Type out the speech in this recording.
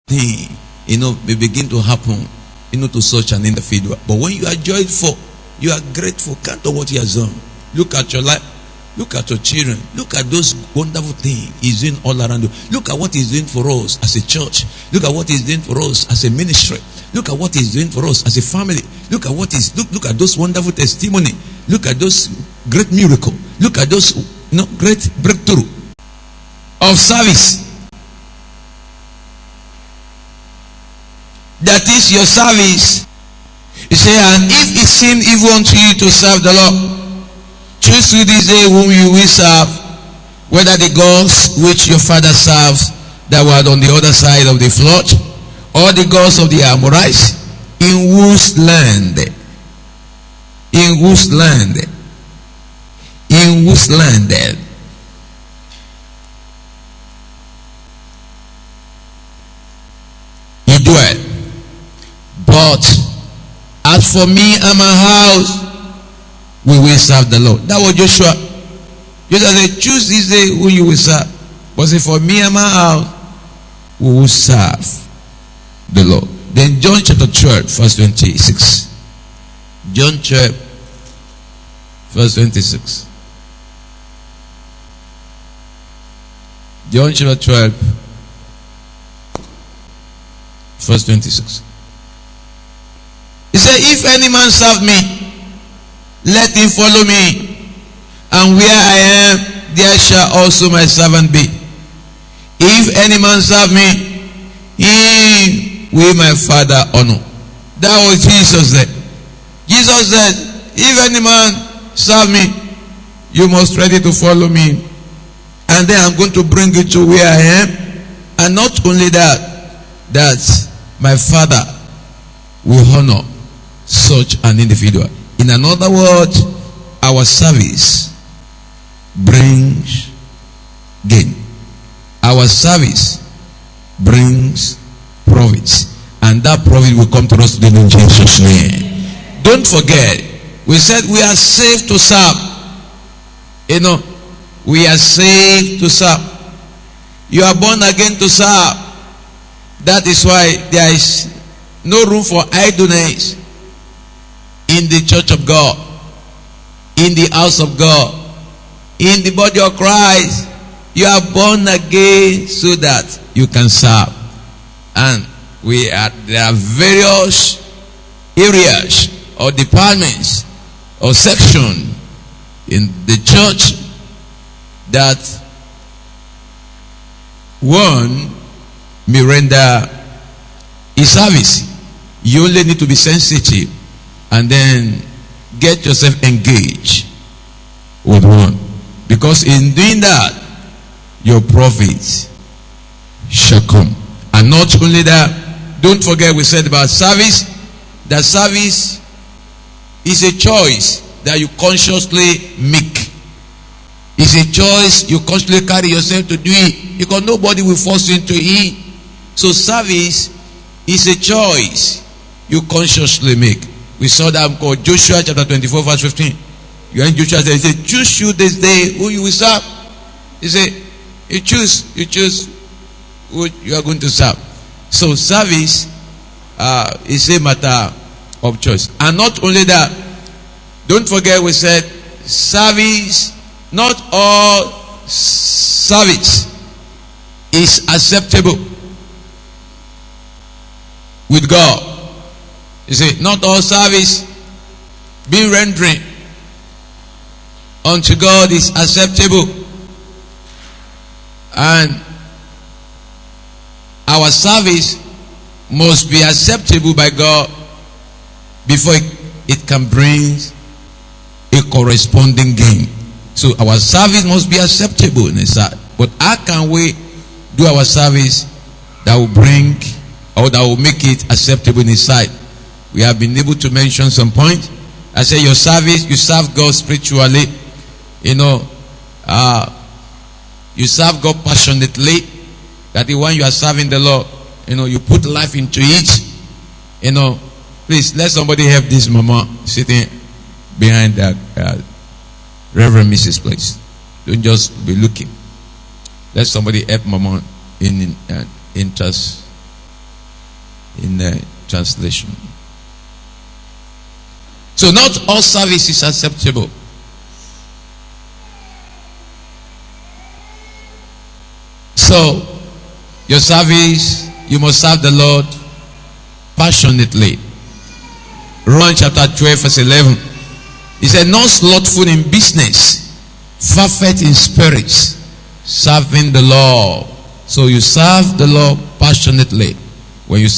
thing, may begin to happen, to such an individual. But when you are joyful, you are grateful, count on what he has done. Look at your life. Look at your children. Look at those wonderful things he's doing all around you. Look at what he's doing for us as a church. Look at what he's doing for us as a ministry. Look at what he's doing for us as a family. Look at look at those wonderful testimony. Look at those great miracle. Look at those great breakthrough of service. That is your service. You say, and if it seem evil unto you to serve the Lord, choose you this day whom you will serve, whether the gods which your father served that were on the other side of the flood, or the gods of the Amorites, in whose land he dwelt. But as for me and my house, we will serve the Lord. That was Joshua. Joshua said, choose this day who you will serve. But say, for me and my house, we will serve the Lord. Then John chapter 12, verse 26. John 12, verse 26. John chapter 12, verse 26. He said, if any man serve me, let him follow me, and where I am, there shall also my servant be. If any man serve me, him will my Father honor. That was Jesus said. Jesus said, if any man serve me, you must ready to follow me, and then I'm going to bring you to where I am. And not only that my Father will honor such an individual. In another word, our service brings gain. Our service brings profits, and that profit will come to us today in Jesus' name. Don't forget, we said we are saved to serve. We are saved to serve. You are born again to serve. That is why there is no room for idleness in the church of God, in the house of God, in the body of Christ. You are born again so that you can serve. And there are various areas or departments or section in the church that one may render a service. You only need to be sensitive and then get yourself engaged with one, because in doing that your profits shall come. And not only that, don't forget we said about service, that service is a choice that you consciously make. It's a choice you consciously carry yourself to do it, because nobody will force you into it. So service is a choice you consciously make. We saw that called Joshua chapter 24 verse 15. You and Joshua said, he said, choose you this day who you will serve. He said, you choose who you are going to serve. So service is a matter of choice. And not only that, don't forget we said service, not all service is acceptable with God. You see, not all service being rendering unto God is acceptable. And our service must be acceptable by God before it can bring a corresponding gain. So our service must be acceptable in His sight. But how can we do our service that will bring or that will make it acceptable in His sight? We have been able to mention some points. I say your service, you serve God spiritually. You serve God passionately. That when you are serving the Lord, you put life into it. Please let somebody help this mama sitting behind that Reverend Mrs. place. Don't just be looking. Let somebody help mama in interest in the translation. So not all service is acceptable. So your service, you must serve the Lord passionately. Romans chapter 12 verse 11. He said, not slothful in business, fervent in spirits, serving the Lord. So you serve the Lord passionately. When you serve